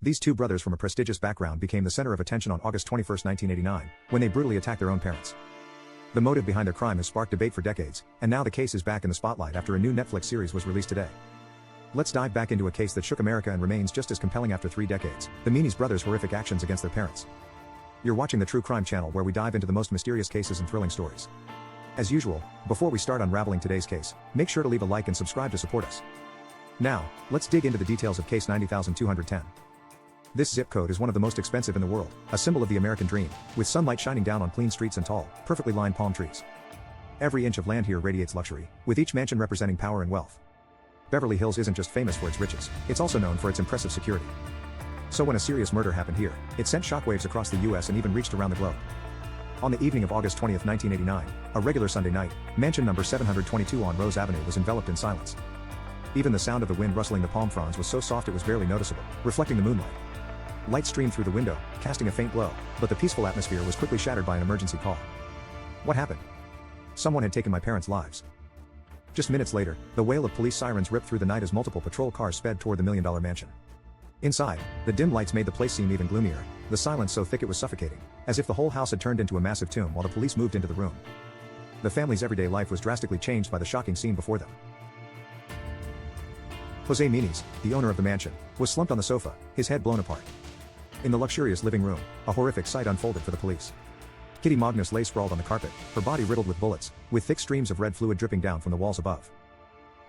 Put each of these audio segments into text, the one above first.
These two brothers from a prestigious background became the center of attention on August 21, 1989, when they brutally attacked their own parents. The motive behind their crime has sparked debate for decades, and now the case is back in the spotlight after a new Netflix series was released today. Let's dive back into a case that shook America and remains just as compelling after 3 decades, the Menendez brothers' horrific actions against their parents. You're watching the True Crime Channel, where we dive into the most mysterious cases and thrilling stories. As usual, before we start unraveling today's case, make sure to leave a like and subscribe to support us. Now, let's dig into the details of case 90,210. This zip code is one of the most expensive in the world, a symbol of the American dream, with sunlight shining down on clean streets and tall, perfectly lined palm trees. Every inch of land here radiates luxury, with each mansion representing power and wealth. Beverly Hills isn't just famous for its riches, it's also known for its impressive security. So when a serious murder happened here, it sent shockwaves across the US and even reached around the globe. On the evening of August 20, 1989, a regular Sunday night, mansion number 722 on Rose Avenue was enveloped in silence. Even the sound of the wind rustling the palm fronds was so soft it was barely noticeable, reflecting the moonlight. Light streamed through the window, casting a faint glow, but the peaceful atmosphere was quickly shattered by an emergency call. What happened? Someone had taken my parents' lives. Just minutes later, the wail of police sirens ripped through the night as multiple patrol cars sped toward the million-dollar mansion. Inside, the dim lights made the place seem even gloomier, the silence so thick it was suffocating, as if the whole house had turned into a massive tomb while the police moved into the room. The family's everyday life was drastically changed by the shocking scene before them. José Menendez, the owner of the mansion, was slumped on the sofa, his head blown apart. In the luxurious living room, a horrific sight unfolded for the police. Kitty Magnus lay sprawled on the carpet, her body riddled with bullets, with thick streams of red fluid dripping down from the walls above.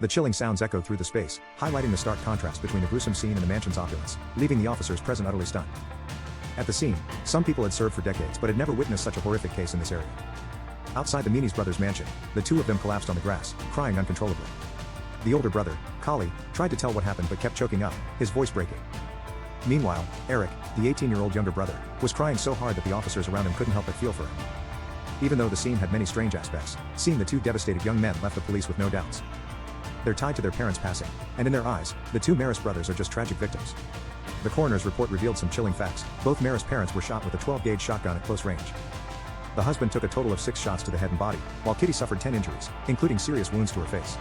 The chilling sounds echoed through the space, highlighting the stark contrast between the gruesome scene and the mansion's opulence, leaving the officers present utterly stunned. At the scene, some people had served for decades but had never witnessed such a horrific case in this area. Outside the Menendez brothers' mansion, the two of them collapsed on the grass, crying uncontrollably. The older brother, Kali, tried to tell what happened but kept choking up, his voice breaking. Meanwhile, Erik, the 18-year-old younger brother, was crying so hard that the officers around him couldn't help but feel for him. Even though the scene had many strange aspects, seeing the two devastated young men left the police with no doubts. They're tied to their parents' passing, and in their eyes, the two Menendez brothers are just tragic victims. The coroner's report revealed some chilling facts. Both Menendez parents were shot with a 12-gauge shotgun at close range. The husband took a total of 6 shots to the head and body, while Kitty suffered 10 injuries, including serious wounds to her face.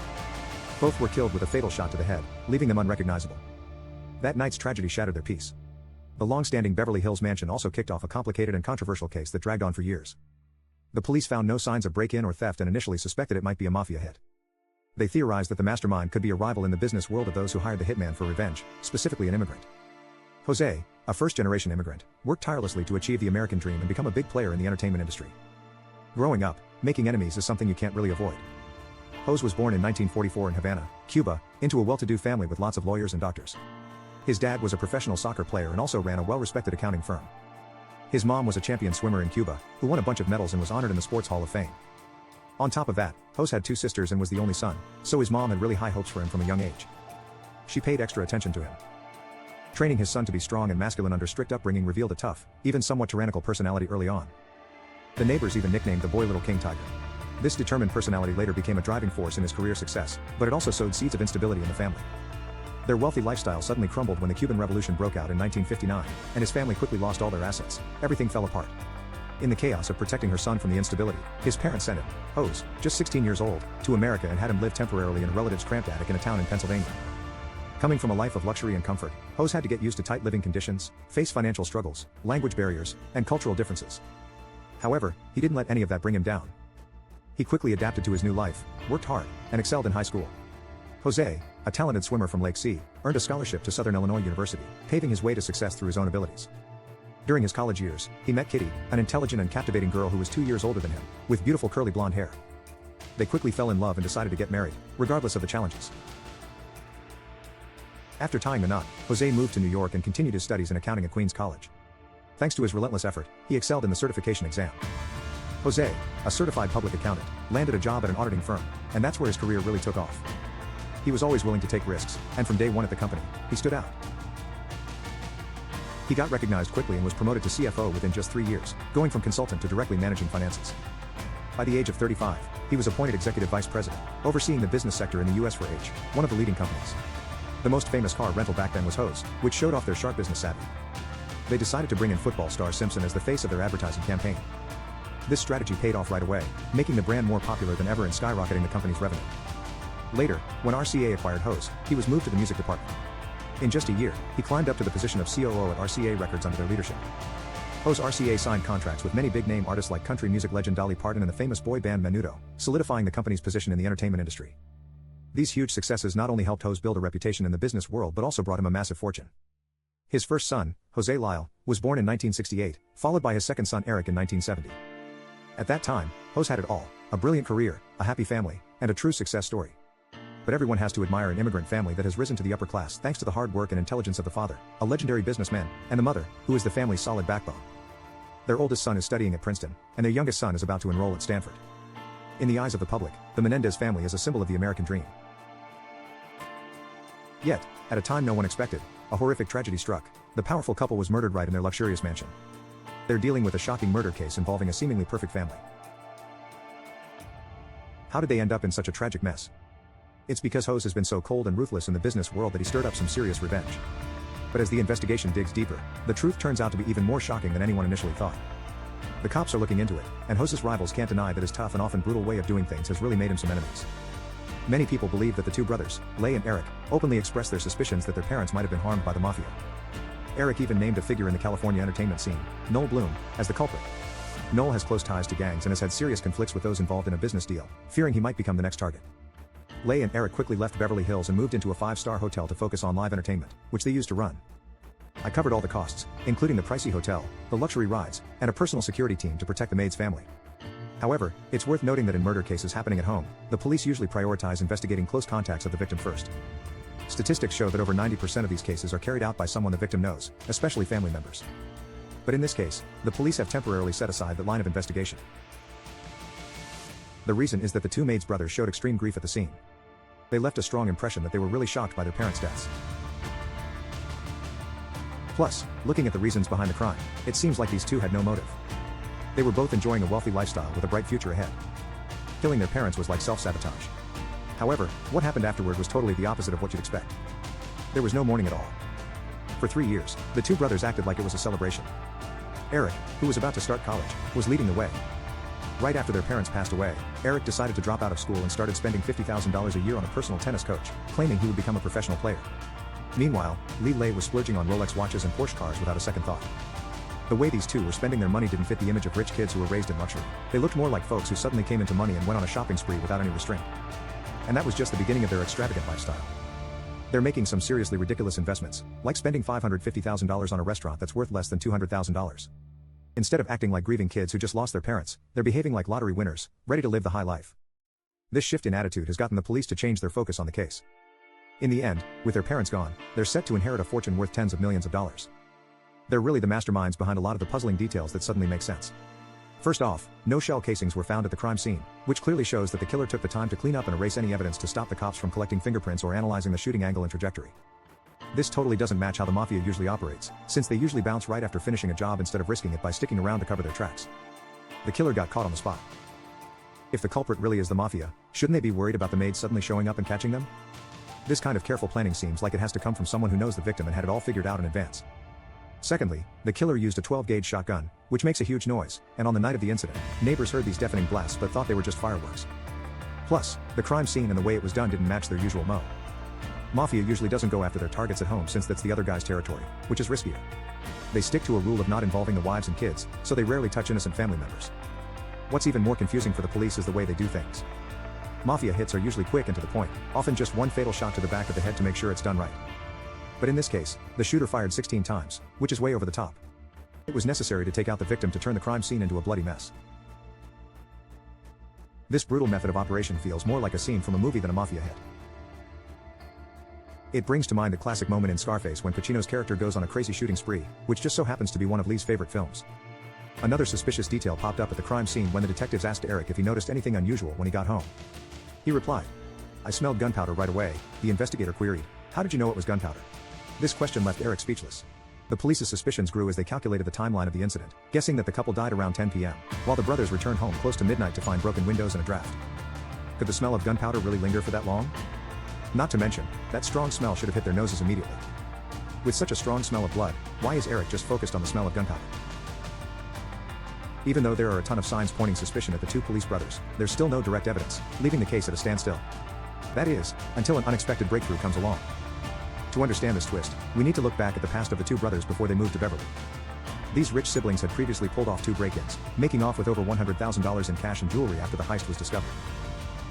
Both were killed with a fatal shot to the head, leaving them unrecognizable. That night's tragedy shattered their peace. The long-standing Beverly Hills mansion also kicked off a complicated and controversial case that dragged on for years. The police found no signs of break-in or theft and initially suspected it might be a mafia hit. They theorized that the mastermind could be a rival in the business world of those who hired the hitman for revenge, specifically an immigrant. José, a first-generation immigrant, worked tirelessly to achieve the American dream and become a big player in the entertainment industry. Growing up, making enemies is something you can't really avoid. José was born in 1944 in Havana, Cuba, into a well-to-do family with lots of lawyers and doctors. His dad was a professional soccer player and also ran a well-respected accounting firm. His mom was a champion swimmer in Cuba, who won a bunch of medals and was honored in the Sports Hall of Fame. On top of that, José had 2 sisters and was the only son, so his mom had really high hopes for him from a young age. She paid extra attention to him. Training his son to be strong and masculine under strict upbringing revealed a tough, even somewhat tyrannical personality early on. The neighbors even nicknamed the boy Little King Tiger. This determined personality later became a driving force in his career success, but it also sowed seeds of instability in the family. Their wealthy lifestyle suddenly crumbled when the Cuban Revolution broke out in 1959, and his family quickly lost all their assets. Everything fell apart. In the chaos of protecting her son from the instability, his parents sent him, José, just 16 years old, to America and had him live temporarily in a relative's cramped attic in a town in Pennsylvania. Coming from a life of luxury and comfort, José had to get used to tight living conditions, face financial struggles, language barriers, and cultural differences. However, he didn't let any of that bring him down. He quickly adapted to his new life, worked hard, and excelled in high school. José, a talented swimmer from Lake C, earned a scholarship to Southern Illinois University, paving his way to success through his own abilities. During his college years, he met Kitty, an intelligent and captivating girl who was 2 years older than him, with beautiful curly blonde hair. They quickly fell in love and decided to get married, regardless of the challenges. After tying the knot, José moved to New York and continued his studies in accounting at Queens College. Thanks to his relentless effort, he excelled in the certification exam. José, a certified public accountant, landed a job at an auditing firm, and that's where his career really took off. He was always willing to take risks, and from day one at the company, he stood out. He got recognized quickly and was promoted to CFO within just 3 years, going from consultant to directly managing finances. By the age of 35, he was appointed executive vice president, overseeing the business sector in the US for one of the leading companies. The most famous car rental back then was José, which showed off their sharp business savvy. They decided to bring in football star Simpson as the face of their advertising campaign. This strategy paid off right away, making the brand more popular than ever and skyrocketing the company's revenue. Later, when RCA acquired José, he was moved to the music department. In just a year, he climbed up to the position of COO at RCA Records under their leadership. José RCA signed contracts with many big-name artists like country music legend Dolly Parton and the famous boy band Menudo, solidifying the company's position in the entertainment industry. These huge successes not only helped José build a reputation in the business world but also brought him a massive fortune. His first son, José Lyle, was born in 1968, followed by his second son Erik in 1970. At that time, José had it all: a brilliant career, a happy family, and a true success story. But everyone has to admire an immigrant family that has risen to the upper class thanks to the hard work and intelligence of the father, a legendary businessman, and the mother, who is the family's solid backbone. Their oldest son is studying at Princeton, and their youngest son is about to enroll at Stanford. In the eyes of the public, the Menendez family is a symbol of the American dream. Yet, at a time no one expected, a horrific tragedy struck. The powerful couple was murdered right in their luxurious mansion. They're dealing with a shocking murder case involving a seemingly perfect family. How did they end up in such a tragic mess? It's because José has been so cold and ruthless in the business world that he stirred up some serious revenge. But as the investigation digs deeper, the truth turns out to be even more shocking than anyone initially thought. The cops are looking into it, and José's rivals can't deny that his tough and often brutal way of doing things has really made him some enemies. Many people believe that the two brothers, Lyle and Erik, openly expressed their suspicions that their parents might have been harmed by the mafia. Erik even named a figure in the California entertainment scene, Noel Bloom, as the culprit. Noel has close ties to gangs and has had serious conflicts with those involved in a business deal, fearing he might become the next target. Lyle and Erik quickly left Beverly Hills and moved into a 5-star hotel to focus on live entertainment, which they used to run. I covered all the costs, including the pricey hotel, the luxury rides, and a personal security team to protect the maid's family. However, it's worth noting that in murder cases happening at home, the police usually prioritize investigating close contacts of the victim first. Statistics show that over 90% of these cases are carried out by someone the victim knows, especially family members. But in this case, the police have temporarily set aside that line of investigation. The reason is that the two maids' brothers showed extreme grief at the scene. They left a strong impression that they were really shocked by their parents' deaths. Plus, looking at the reasons behind the crime, it seems like these two had no motive. They were both enjoying a wealthy lifestyle with a bright future ahead. Killing their parents was like self-sabotage. However, what happened afterward was totally the opposite of what you'd expect. There was no mourning at all. For 3 years, the two brothers acted like it was a celebration. Erik, who was about to start college, was leading the way. Right after their parents passed away, Erik decided to drop out of school and started spending $50,000 a year on a personal tennis coach, claiming he would become a professional player. Meanwhile, Lyle was splurging on Rolex watches and Porsche cars without a second thought. The way these two were spending their money didn't fit the image of rich kids who were raised in luxury. They looked more like folks who suddenly came into money and went on a shopping spree without any restraint. And that was just the beginning of their extravagant lifestyle. They're making some seriously ridiculous investments, like spending $550,000 on a restaurant that's worth less than $200,000. Instead of acting like grieving kids who just lost their parents, they're behaving like lottery winners, ready to live the high life. This shift in attitude has gotten the police to change their focus on the case. In the end, with their parents gone, they're set to inherit a fortune worth tens of millions of dollars. They're really the masterminds behind a lot of the puzzling details that suddenly make sense. First off, no shell casings were found at the crime scene, which clearly shows that the killer took the time to clean up and erase any evidence to stop the cops from collecting fingerprints or analyzing the shooting angle and trajectory. This totally doesn't match how the mafia usually operates, since they usually bounce right after finishing a job instead of risking it by sticking around to cover their tracks. The killer got caught on the spot. If the culprit really is the mafia, shouldn't they be worried about the maids suddenly showing up and catching them? This kind of careful planning seems like it has to come from someone who knows the victim and had it all figured out in advance. Secondly, the killer used a 12-gauge shotgun, which makes a huge noise, and on the night of the incident, neighbors heard these deafening blasts but thought they were just fireworks. Plus, the crime scene and the way it was done didn't match their usual MO. Mafia usually doesn't go after their targets at home since that's the other guy's territory, which is riskier. They stick to a rule of not involving the wives and kids, so they rarely touch innocent family members. What's even more confusing for the police is the way they do things. Mafia hits are usually quick and to the point, often just one fatal shot to the back of the head to make sure it's done right. But in this case, the shooter fired 16 times, which is way over the top. It was necessary to take out the victim to turn the crime scene into a bloody mess. This brutal method of operation feels more like a scene from a movie than a mafia hit. It brings to mind the classic moment in Scarface when Pacino's character goes on a crazy shooting spree, which just so happens to be one of Lee's favorite films. Another suspicious detail popped up at the crime scene when the detectives asked Erik if he noticed anything unusual when he got home. He replied, "I smelled gunpowder right away." The investigator queried, "How did you know it was gunpowder?" This question left Erik speechless. The police's suspicions grew as they calculated the timeline of the incident, guessing that the couple died around 10 p.m., while the brothers returned home close to midnight to find broken windows and a draft. Could the smell of gunpowder really linger for that long? Not to mention, that strong smell should have hit their noses immediately. With such a strong smell of blood, why is Erik just focused on the smell of gunpowder? Even though there are a ton of signs pointing suspicion at the two police brothers, there's still no direct evidence, leaving the case at a standstill. That is, until an unexpected breakthrough comes along. To understand this twist, we need to look back at the past of the two brothers before they moved to Beverly. These rich siblings had previously pulled off 2 break-ins, making off with over $100,000 in cash and jewelry after the heist was discovered.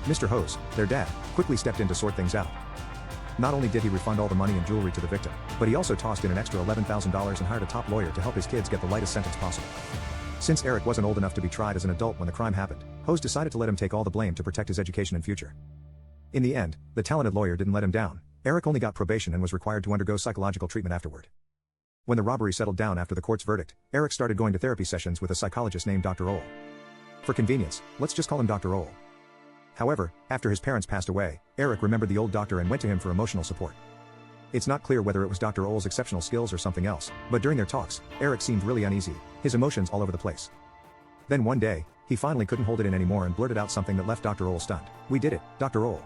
Mr. José, their dad, quickly stepped in to sort things out. Not only did he refund all the money and jewelry to the victim, but he also tossed in an extra $11,000 and hired a top lawyer to help his kids get the lightest sentence possible. Since Erik wasn't old enough to be tried as an adult when the crime happened, José decided to let him take all the blame to protect his education and future. In the end, the talented lawyer didn't let him down. Erik only got probation and was required to undergo psychological treatment afterward. When the robbery settled down after the court's verdict, Erik started going to therapy sessions with a psychologist named Dr. Ole. For convenience, let's just call him Dr. Ole. However, after his parents passed away, Erik remembered the old doctor and went to him for emotional support. It's not clear whether it was Dr. Ole's exceptional skills or something else, but during their talks, Erik seemed really uneasy, his emotions all over the place. Then one day, he finally couldn't hold it in anymore and blurted out something that left Dr. Ole stunned. "We did it, Dr. Ole."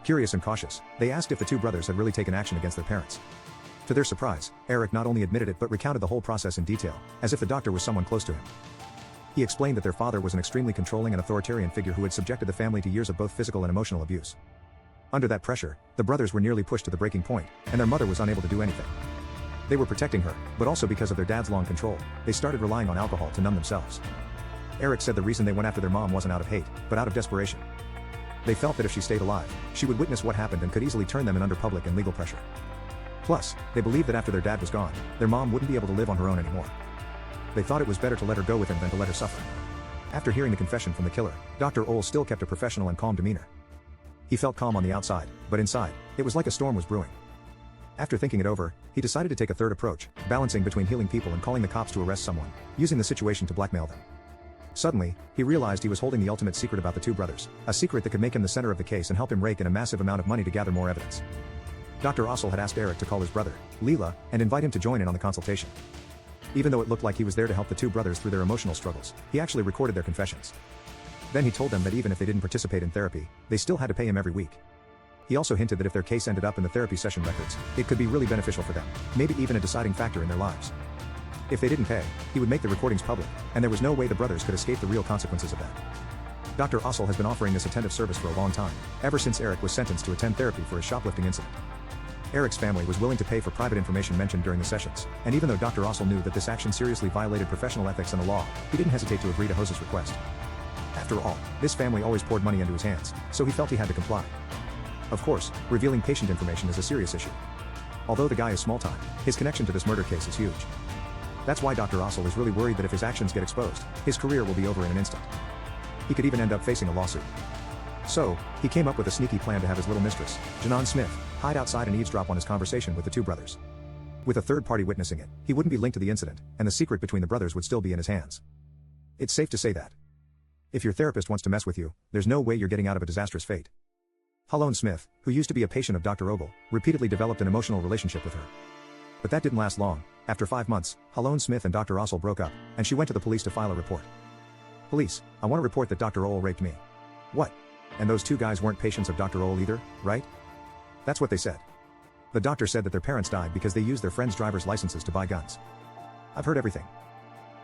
Curious and cautious, they asked if the two brothers had really taken action against their parents. To their surprise, Erik not only admitted it but recounted the whole process in detail, as if the doctor was someone close to him. He explained that their father was an extremely controlling and authoritarian figure who had subjected the family to years of both physical and emotional abuse. Under that pressure, the brothers were nearly pushed to the breaking point, and their mother was unable to do anything. They were protecting her, but also because of their dad's long control, they started relying on alcohol to numb themselves. Erik said the reason they went after their mom wasn't out of hate, but out of desperation. They felt that if she stayed alive, she would witness what happened and could easily turn them in under public and legal pressure. Plus, they believed that after their dad was gone, their mom wouldn't be able to live on her own anymore. They thought it was better to let her go with him than to let her suffer. After hearing the confession from the killer, Dr. Ole still kept a professional and calm demeanor. He felt calm on the outside, but inside, it was like a storm was brewing. After thinking it over, he decided to take a third approach, balancing between healing people and calling the cops to arrest someone, using the situation to blackmail them. Suddenly, he realized he was holding the ultimate secret about the two brothers, a secret that could make him the center of the case and help him rake in a massive amount of money to gather more evidence. Dr. José had asked Erik to call his brother, Lyle, and invite him to join in on the consultation. Even though it looked like he was there to help the two brothers through their emotional struggles, he actually recorded their confessions. Then he told them that even if they didn't participate in therapy, they still had to pay him every week. He also hinted that if their case ended up in the therapy session records, it could be really beneficial for them, maybe even a deciding factor in their lives. If they didn't pay, he would make the recordings public, and there was no way the brothers could escape the real consequences of that. Dr. José has been offering this attentive service for a long time, ever since Erik was sentenced to attend therapy for his shoplifting incident. Erik's family was willing to pay for private information mentioned during the sessions, and even though Dr. José knew that this action seriously violated professional ethics and the law, he didn't hesitate to agree to José's request. After all, this family always poured money into his hands, so he felt he had to comply. Of course, revealing patient information is a serious issue. Although the guy is small-time, his connection to this murder case is huge. That's why Dr. José is really worried that if his actions get exposed, his career will be over in an instant. He could even end up facing a lawsuit. So, he came up with a sneaky plan to have his little mistress, Janan Smith, hide outside and eavesdrop on his conversation with the two brothers. With a third party witnessing it, he wouldn't be linked to the incident, and the secret between the brothers would still be in his hands. It's safe to say that. If your therapist wants to mess with you, there's no way you're getting out of a disastrous fate. Lyle Smith, who used to be a patient of Dr. Ogle, repeatedly developed an emotional relationship with her. But that didn't last long. After 5 months, Lyle Smith and Dr. José broke up, and she went to the police to file a report. "Police, I want to report that Dr. Ole raped me." "What? And those two guys weren't patients of Dr. Ole either, right?" That's what they said. The doctor said that their parents died because they used their friends' driver's licenses to buy guns. I've heard everything.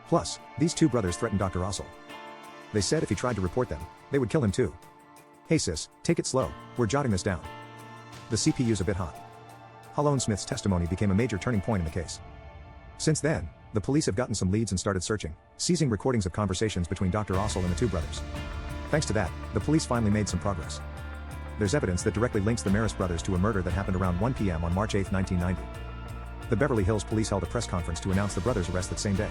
Plus, these two brothers threatened Dr. José. They said if he tried to report them, they would kill him too. "Hey sis, take it slow, we're jotting this down." The CPU's a bit hot. Lyle Smith's testimony became a major turning point in the case. Since then, the police have gotten some leads and started searching, seizing recordings of conversations between Dr. José and the two brothers. Thanks to that, the police finally made some progress. There's evidence that directly links the Maris brothers to a murder that happened around 1 p.m. on March 8, 1990. The Beverly Hills police held a press conference to announce the brothers' arrest that same day.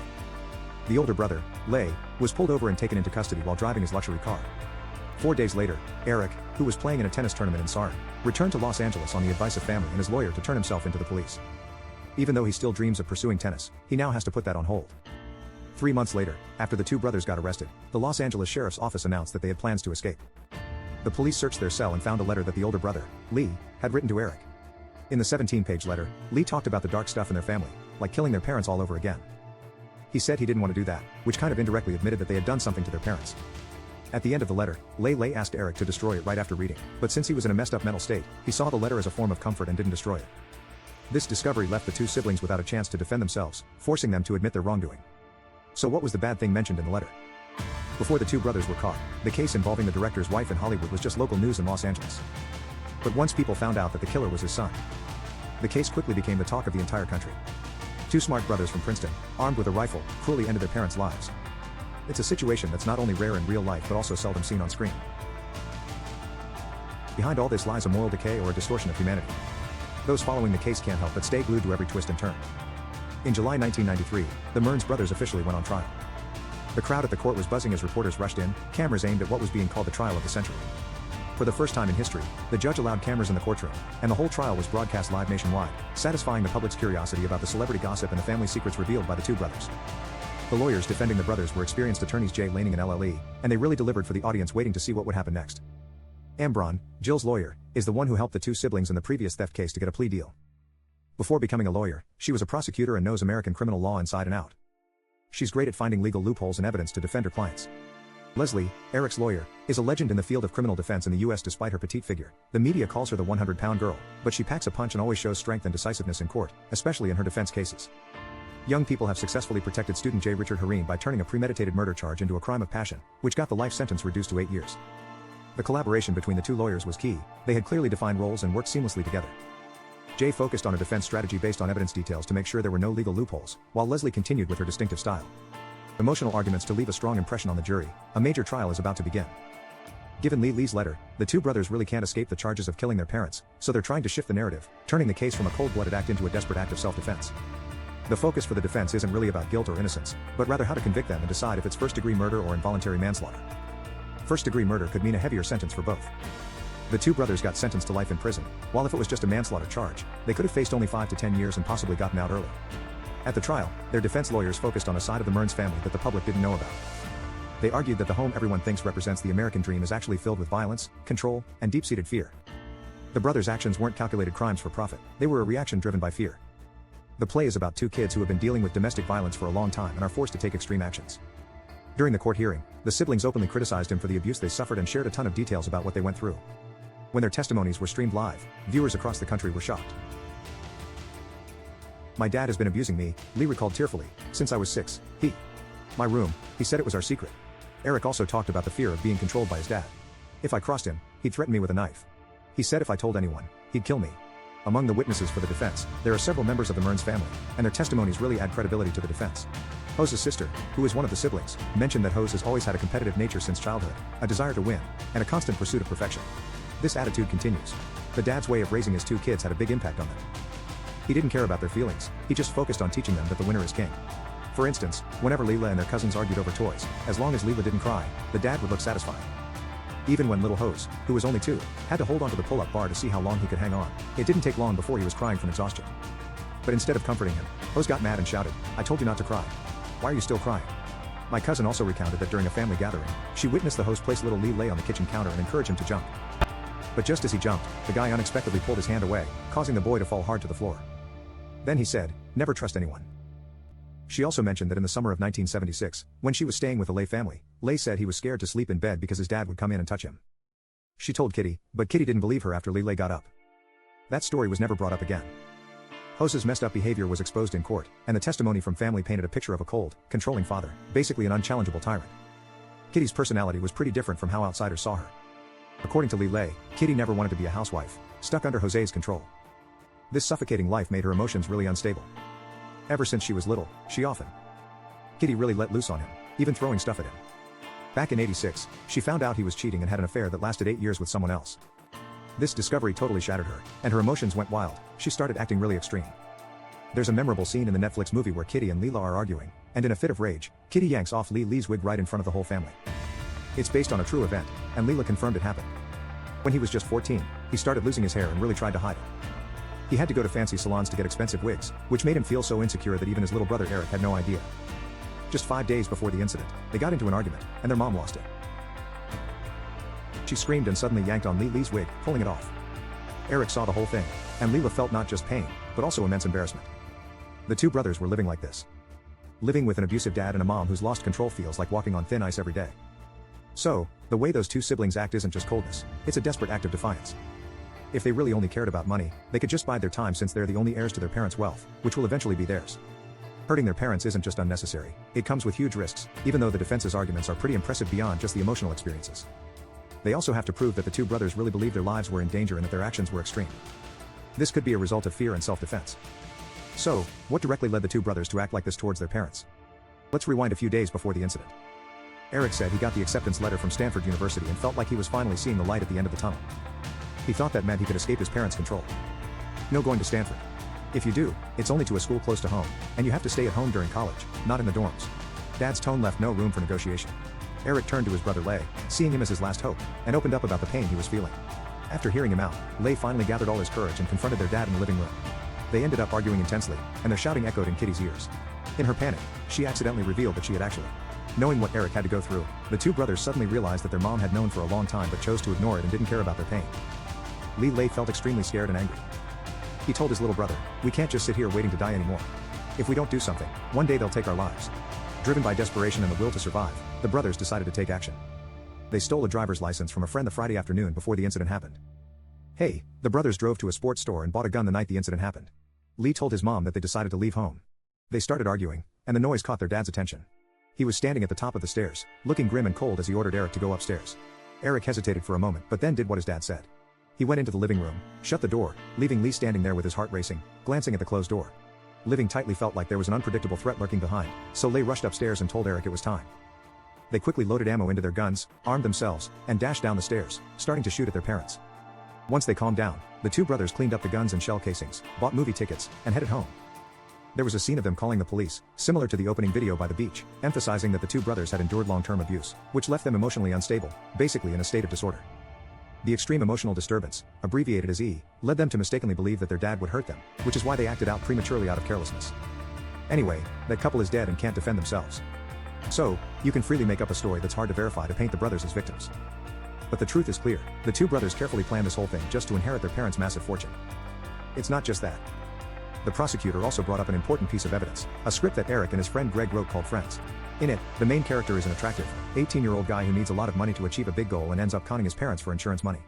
The older brother, Lyle, was pulled over and taken into custody while driving his luxury car. 4 days later, Erik, who was playing in a tennis tournament in Sarin, returned to Los Angeles on the advice of family and his lawyer to turn himself into the police. Even though he still dreams of pursuing tennis, he now has to put that on hold. 3 months later, after the two brothers got arrested, the Los Angeles Sheriff's Office announced that they had plans to escape. The police searched their cell and found a letter that the older brother, Lyle, had written to Erik. In the 17-page letter, Lyle talked about the dark stuff in their family, like killing their parents all over again. He said he didn't want to do that, which kind of indirectly admitted that they had done something to their parents. At the end of the letter, Lyle asked Erik to destroy it right after reading, but since he was in a messed up mental state, he saw the letter as a form of comfort and didn't destroy it. This discovery left the two siblings without a chance to defend themselves, forcing them to admit their wrongdoing. So what was the bad thing mentioned in the letter? Before the two brothers were caught, the case involving the director's wife in Hollywood was just local news in Los Angeles. But once people found out that the killer was his son, The case quickly became the talk of the entire country. Two smart brothers from Princeton, armed with a rifle, cruelly ended their parents' lives. It's a situation that's not only rare in real life but also seldom seen on screen. Behind all this lies a moral decay or a distortion of humanity. Those following the case can't help but stay glued to every twist and turn. In July 1993, the Menendez brothers officially went on trial. The crowd at the court was buzzing as reporters rushed in, cameras aimed at what was being called the trial of the century. For the first time in history, the judge allowed cameras in the courtroom, and the whole trial was broadcast live nationwide, satisfying the public's curiosity about the celebrity gossip and the family secrets revealed by the two brothers. The lawyers defending the brothers were experienced attorneys Jay Laning and LLE, and they really delivered for the audience waiting to see what would happen next. Ambron, Jill's lawyer, is the one who helped the two siblings in the previous theft case to get a plea deal. Before becoming a lawyer, she was a prosecutor and knows American criminal law inside and out. She's great at finding legal loopholes and evidence to defend her clients. Leslie, Erik's lawyer, is a legend in the field of criminal defense in the US despite her petite figure. The media calls her the 100-pound girl, but she packs a punch and always shows strength and decisiveness in court, especially in her defense cases. Young people have successfully protected student J. Richard Hareen by turning a premeditated murder charge into a crime of passion, which got the life sentence reduced to 8 years. The collaboration between the two lawyers was key. They had clearly defined roles and worked seamlessly together. Jay focused on a defense strategy based on evidence details to make sure there were no legal loopholes, while Leslie continued with her distinctive style. Emotional arguments to leave a strong impression on the jury. A major trial is about to begin. Given Lee's letter, the two brothers really can't escape the charges of killing their parents, so they're trying to shift the narrative, turning the case from a cold-blooded act into a desperate act of self-defense. The focus for the defense isn't really about guilt or innocence, but rather how to convict them and decide if it's first-degree murder or involuntary manslaughter. First-degree murder could mean a heavier sentence for both. The two brothers got sentenced to life in prison, while if it was just a manslaughter charge, they could have faced only 5 to 10 years and possibly gotten out early. At the trial, their defense lawyers focused on a side of the Menendez family that the public didn't know about. They argued that the home everyone thinks represents the American dream is actually filled with violence, control, and deep-seated fear. The brothers' actions weren't calculated crimes for profit, they were a reaction driven by fear. The play is about two kids who have been dealing with domestic violence for a long time and are forced to take extreme actions. During the court hearing, the siblings openly criticized him for the abuse they suffered and shared a ton of details about what they went through. When their testimonies were streamed live, viewers across the country were shocked. "My dad has been abusing me," Lee recalled tearfully, "since I was 6. My room, he said it was our secret." Erik also talked about the fear of being controlled by his dad. "If I crossed him, he'd threaten me with a knife. He said if I told anyone, he'd kill me." Among the witnesses for the defense, there are several members of the Menendez family, and their testimonies really add credibility to the defense. José's sister, who is one of the siblings, mentioned that José has always had a competitive nature since childhood, a desire to win, and a constant pursuit of perfection. This attitude continues. The dad's way of raising his two kids had a big impact on them. He didn't care about their feelings, he just focused on teaching them that the winner is king. For instance, whenever Lila and their cousins argued over toys, as long as Lila didn't cry, the dad would look satisfied. Even when little José, who was only 2, had to hold onto the pull-up bar to see how long he could hang on, it didn't take long before he was crying from exhaustion. But instead of comforting him, José got mad and shouted, "I told you not to cry. Why are you still crying?" My cousin also recounted that during a family gathering, she witnessed the host place little Lee lay on the kitchen counter and encourage him to jump. But just as he jumped, the guy unexpectedly pulled his hand away, causing the boy to fall hard to the floor. Then he said, "Never trust anyone." She also mentioned that in the summer of 1976, when she was staying with the Lay family, Lay said he was scared to sleep in bed because his dad would come in and touch him. She told Kitty, but Kitty didn't believe her after Lay got up. That story was never brought up again. José's messed up behavior was exposed in court, and the testimony from family painted a picture of a cold, controlling father, basically an unchallengeable tyrant. Kitty's personality was pretty different from how outsiders saw her. According to Lay, Kitty never wanted to be a housewife, stuck under José's control. This suffocating life made her emotions really unstable. Ever since she was little, Kitty really let loose on him, even throwing stuff at him. Back in '86, she found out he was cheating and had an affair that lasted 8 years with someone else. This discovery totally shattered her, and her emotions went wild. She started acting really extreme. There's a memorable scene in the Netflix movie where Kitty and Lila are arguing, and in a fit of rage, Kitty yanks off Lee's wig right in front of the whole family. It's based on a true event, and Lila confirmed it happened. When he was just 14, he started losing his hair and really tried to hide it. He had to go to fancy salons to get expensive wigs, which made him feel so insecure that even his little brother Erik had no idea. Just 5 days before the incident, they got into an argument, and their mom lost it. She screamed and suddenly yanked on Lee's wig, pulling it off. Erik saw the whole thing, and Lila felt not just pain, but also immense embarrassment. The two brothers were living like this. Living with an abusive dad and a mom who's lost control feels like walking on thin ice every day. So, the way those two siblings act isn't just coldness, it's a desperate act of defiance. If they really only cared about money, they could just bide their time since they're the only heirs to their parents' wealth, which will eventually be theirs. Hurting their parents isn't just unnecessary, it comes with huge risks, even though the defense's arguments are pretty impressive beyond just the emotional experiences. They also have to prove that the two brothers really believed their lives were in danger and that their actions were extreme. This could be a result of fear and self-defense. So, what directly led the two brothers to act like this towards their parents? Let's rewind a few days before the incident. Erik said he got the acceptance letter from Stanford University and felt like he was finally seeing the light at the end of the tunnel. He thought that meant he could escape his parents' control. No going to Stanford. If you do, it's only to a school close to home, and you have to stay at home during college, not in the dorms. Dad's tone left no room for negotiation. Erik turned to his brother Lyle, seeing him as his last hope, and opened up about the pain he was feeling. After hearing him out, Lyle finally gathered all his courage and confronted their dad in the living room. They ended up arguing intensely, and their shouting echoed in Kitty's ears. In her panic, she accidentally revealed that she had actually. Knowing what Erik had to go through, the two brothers suddenly realized that their mom had known for a long time but chose to ignore it and didn't care about their pain. Lyle felt extremely scared and angry. He told his little brother, "We can't just sit here waiting to die anymore. If we don't do something, one day they'll take our lives." Driven by desperation and the will to survive, the brothers decided to take action. They stole a driver's license from a friend the Friday afternoon before the incident happened. The brothers drove to a sports store and bought a gun the night the incident happened. Lyle told his mom that they decided to leave home. They started arguing, and the noise caught their dad's attention. He was standing at the top of the stairs, looking grim and cold as he ordered Erik to go upstairs. Erik hesitated for a moment but then did what his dad said. He went into the living room, shut the door, leaving Lyle standing there with his heart racing, glancing at the closed door. Living tightly felt like there was an unpredictable threat lurking behind, so Lyle rushed upstairs and told Erik it was time. They quickly loaded ammo into their guns, armed themselves, and dashed down the stairs, starting to shoot at their parents. Once they calmed down, the two brothers cleaned up the guns and shell casings, bought movie tickets, and headed home. There was a scene of them calling the police, similar to the opening video by the beach, emphasizing that the two brothers had endured long-term abuse, which left them emotionally unstable, basically in a state of disorder. The extreme emotional disturbance, abbreviated as E, led them to mistakenly believe that their dad would hurt them, which is why they acted out prematurely out of carelessness. Anyway, that couple is dead and can't defend themselves. So, you can freely make up a story that's hard to verify to paint the brothers as victims. But the truth is clear, the two brothers carefully planned this whole thing just to inherit their parents' massive fortune. It's not just that. The prosecutor also brought up an important piece of evidence, a script that Erik and his friend Greg wrote called Friends. In it, the main character is an attractive, 18-year-old guy who needs a lot of money to achieve a big goal and ends up conning his parents for insurance money.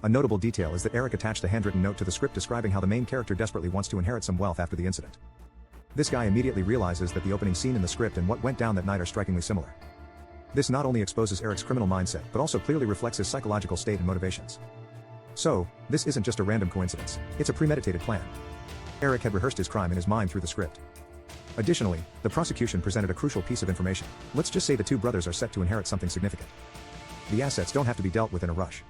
A notable detail is that Erik attached a handwritten note to the script describing how the main character desperately wants to inherit some wealth after the incident. This guy immediately realizes that the opening scene in the script and what went down that night are strikingly similar. This not only exposes Erik's criminal mindset but also clearly reflects his psychological state and motivations. So, this isn't just a random coincidence, it's a premeditated plan. Erik had rehearsed his crime in his mind through the script. Additionally, the prosecution presented a crucial piece of information. Let's just say the two brothers are set to inherit something significant. The assets don't have to be dealt with in a rush.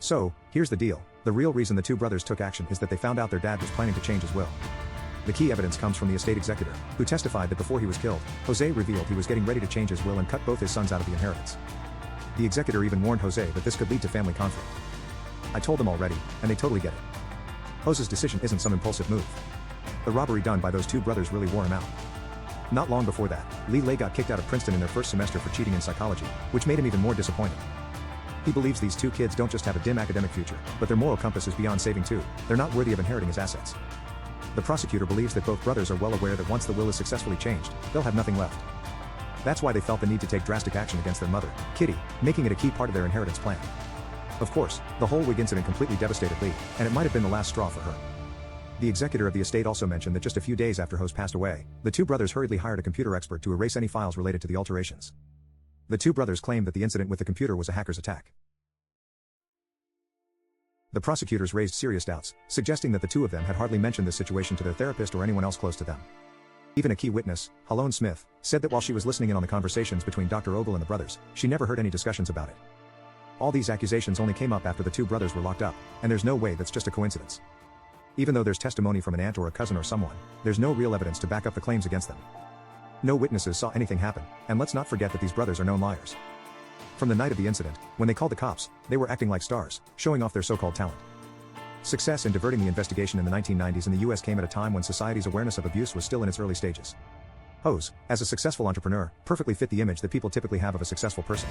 So, here's the deal, the real reason the two brothers took action is that they found out their dad was planning to change his will. The key evidence comes from the estate executor, who testified that before he was killed, José revealed he was getting ready to change his will and cut both his sons out of the inheritance. The executor even warned José that this could lead to family conflict. I told them already, and they totally get it. José's decision isn't some impulsive move. The robbery done by those two brothers really wore him out. Not long before that, Lyle got kicked out of Princeton in their first semester for cheating in psychology, which made him even more disappointed. He believes these two kids don't just have a dim academic future, but their moral compass is beyond saving too. They're not worthy of inheriting his assets. The prosecutor believes that both brothers are well aware that once the will is successfully changed, they'll have nothing left. That's why they felt the need to take drastic action against their mother, Kitty, making it a key part of their inheritance plan. Of course, the whole wig incident completely devastated Lyle, and it might have been the last straw for her. The executor of the estate also mentioned that just a few days after José passed away, the two brothers hurriedly hired a computer expert to erase any files related to the alterations. The two brothers claimed that the incident with the computer was a hacker's attack. The prosecutors raised serious doubts, suggesting that the two of them had hardly mentioned this situation to their therapist or anyone else close to them. Even a key witness, Halone Smith, said that while she was listening in on the conversations between Dr. Ogle and the brothers, she never heard any discussions about it. All these accusations only came up after the two brothers were locked up, and there's no way that's just a coincidence. Even though there's testimony from an aunt or a cousin or someone, there's no real evidence to back up the claims against them. No witnesses saw anything happen, and let's not forget that these brothers are known liars. From the night of the incident, when they called the cops, they were acting like stars, showing off their so-called talent. Success in diverting the investigation in the 1990s in the US came at a time when society's awareness of abuse was still in its early stages. José, as a successful entrepreneur, perfectly fit the image that people typically have of a successful person.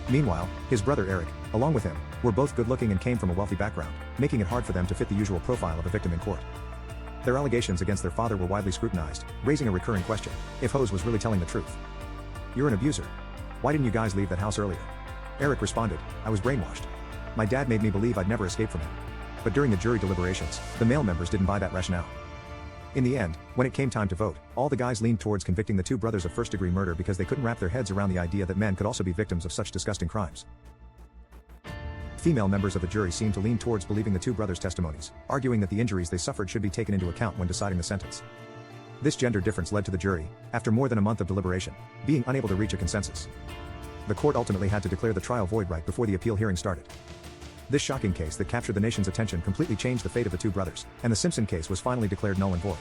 Meanwhile, his brother Erik, along with him, were both good-looking and came from a wealthy background, making it hard for them to fit the usual profile of a victim in court. Their allegations against their father were widely scrutinized, raising a recurring question: if José was really telling the truth. "You're an abuser. Why didn't you guys leave that house earlier?" Erik responded, "I was brainwashed. My dad made me believe I'd never escape from him." But during the jury deliberations, the male members didn't buy that rationale. In the end, when it came time to vote, all the guys leaned towards convicting the two brothers of first-degree murder because they couldn't wrap their heads around the idea that men could also be victims of such disgusting crimes. Female members of the jury seemed to lean towards believing the two brothers' testimonies, arguing that the injuries they suffered should be taken into account when deciding the sentence. This gender difference led to the jury, after more than a month of deliberation, being unable to reach a consensus. The court ultimately had to declare the trial void right before the appeal hearing started. This shocking case that captured the nation's attention completely changed the fate of the two brothers, and the Simpson case was finally declared null and void.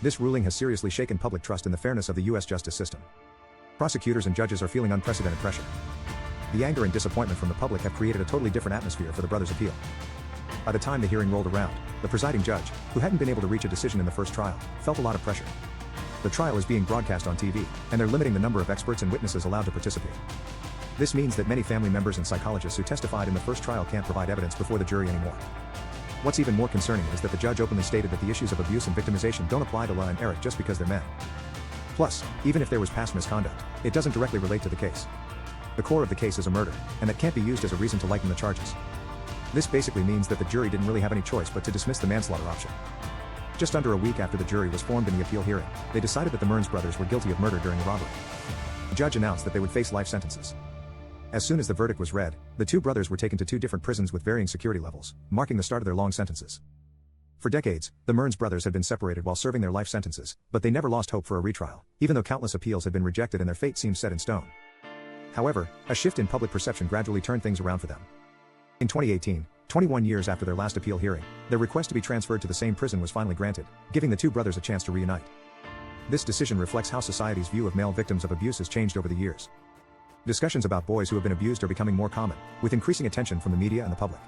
This ruling has seriously shaken public trust in the fairness of the U.S. justice system. Prosecutors and judges are feeling unprecedented pressure. The anger and disappointment from the public have created a totally different atmosphere for the brothers' appeal. By the time the hearing rolled around, the presiding judge, who hadn't been able to reach a decision in the first trial, felt a lot of pressure. The trial is being broadcast on TV, and they're limiting the number of experts and witnesses allowed to participate. This means that many family members and psychologists who testified in the first trial can't provide evidence before the jury anymore. What's even more concerning is that the judge openly stated that the issues of abuse and victimization don't apply to Lyle and Erik just because they're men. Plus, even if there was past misconduct, it doesn't directly relate to the case. The core of the case is a murder, and that can't be used as a reason to lighten the charges. This basically means that the jury didn't really have any choice but to dismiss the manslaughter option. Just under a week after the jury was formed in the appeal hearing, they decided that the Menendez brothers were guilty of murder during the robbery. The judge announced that they would face life sentences. As soon as the verdict was read, the two brothers were taken to two different prisons with varying security levels, marking the start of their long sentences. For decades, the Menendez brothers had been separated while serving their life sentences, but they never lost hope for a retrial, even though countless appeals had been rejected and their fate seemed set in stone. However, a shift in public perception gradually turned things around for them. In 2018, 21 years after their last appeal hearing, their request to be transferred to the same prison was finally granted, giving the two brothers a chance to reunite. This decision reflects how society's view of male victims of abuse has changed over the years. Discussions about boys who have been abused are becoming more common, with increasing attention from the media and the public.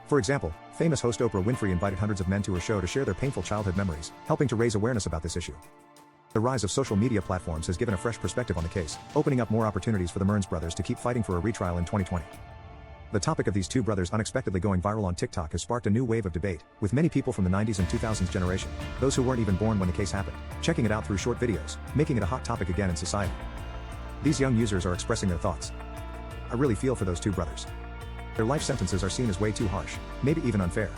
For example, famous host Oprah Winfrey invited hundreds of men to her show to share their painful childhood memories, helping to raise awareness about this issue. The rise of social media platforms has given a fresh perspective on the case, opening up more opportunities for the Menendez brothers to keep fighting for a retrial in 2020. The topic of these two brothers unexpectedly going viral on TikTok has sparked a new wave of debate, with many people from the 90s and 2000s generation, those who weren't even born when the case happened, checking it out through short videos, making it a hot topic again in society. These young users are expressing their thoughts. I really feel for those two brothers. Their life sentences are seen as way too harsh, maybe even unfair.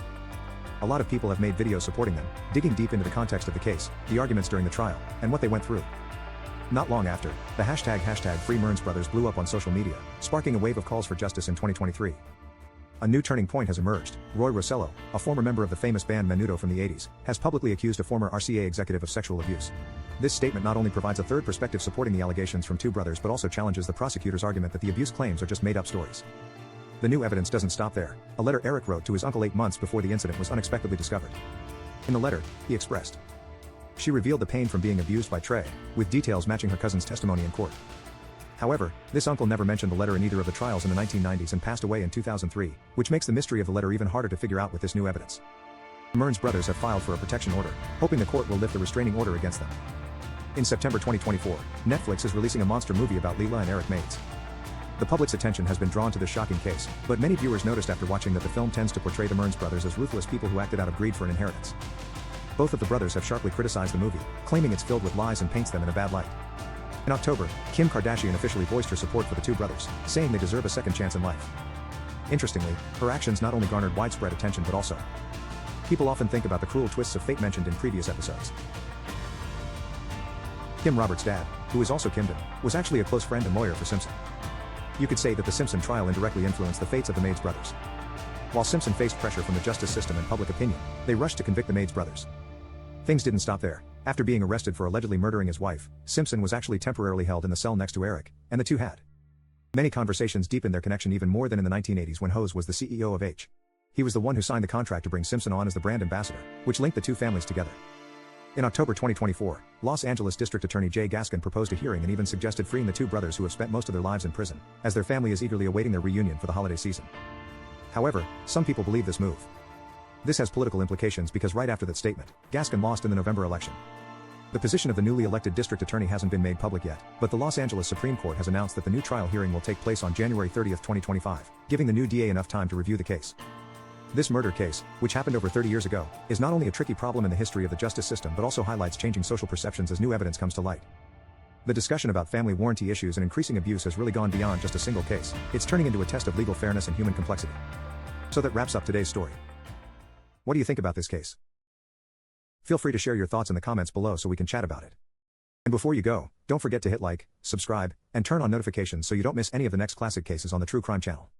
A lot of people have made videos supporting them, digging deep into the context of the case, the arguments during the trial, and what they went through. Not long after, the hashtag #FreeMenendez blew up on social media, sparking a wave of calls for justice in 2023. A new turning point has emerged. Roy Rossello, a former member of the famous band Menudo from the 80s, has publicly accused a former RCA executive of sexual abuse. This statement not only provides a third perspective supporting the allegations from two brothers but also challenges the prosecutor's argument that the abuse claims are just made-up stories. The new evidence doesn't stop there. A letter Erik wrote to his uncle 8 months before the incident was unexpectedly discovered. In the letter, he expressed. She revealed the pain from being abused by Trey, with details matching her cousin's testimony in court. However, this uncle never mentioned the letter in either of the trials in the 1990s and passed away in 2003, which makes the mystery of the letter even harder to figure out with this new evidence. The Menendez brothers have filed for a protection order, hoping the court will lift the restraining order against them. In September 2024, Netflix is releasing a monster movie about Lyle and Erik Menendez. The public's attention has been drawn to this shocking case, but many viewers noticed after watching that the film tends to portray the Menendez brothers as ruthless people who acted out of greed for an inheritance. Both of the brothers have sharply criticized the movie, claiming it's filled with lies and paints them in a bad light. In October, Kim Kardashian officially voiced her support for the two brothers, saying they deserve a second chance in life. Interestingly, her actions not only garnered widespread attention but also people often think about the cruel twists of fate mentioned in previous episodes. Kim Roberts' dad, who is also Kimden, was actually a close friend and lawyer for Simpson. You could say that the Simpson trial indirectly influenced the fates of the Menendez brothers. While Simpson faced pressure from the justice system and public opinion, they rushed to convict the Menendez brothers. Things didn't stop there. After being arrested for allegedly murdering his wife, Simpson was actually temporarily held in the cell next to Erik, and the two had many conversations deepened their connection even more than in the 1980s when Jose was the CEO of H. He was the one who signed the contract to bring Simpson on as the brand ambassador, which linked the two families together. In October 2024, Los Angeles District Attorney Jay Gaskin proposed a hearing and even suggested freeing the two brothers who have spent most of their lives in prison, as their family is eagerly awaiting their reunion for the holiday season. However, some people believe this move. This has political implications because right after that statement, Gaskin lost in the November election. The position of the newly elected district attorney hasn't been made public yet, but the Los Angeles Supreme Court has announced that the new trial hearing will take place on January 30, 2025, giving the new DA enough time to review the case. This murder case, which happened over 30 years ago, is not only a tricky problem in the history of the justice system but also highlights changing social perceptions as new evidence comes to light. The discussion about family warranty issues and increasing abuse has really gone beyond just a single case. It's turning into a test of legal fairness and human complexity. So that wraps up today's story. What do you think about this case? Feel free to share your thoughts in the comments below so we can chat about it. And before you go, don't forget to hit like, subscribe, and turn on notifications so you don't miss any of the next classic cases on the True Crime channel.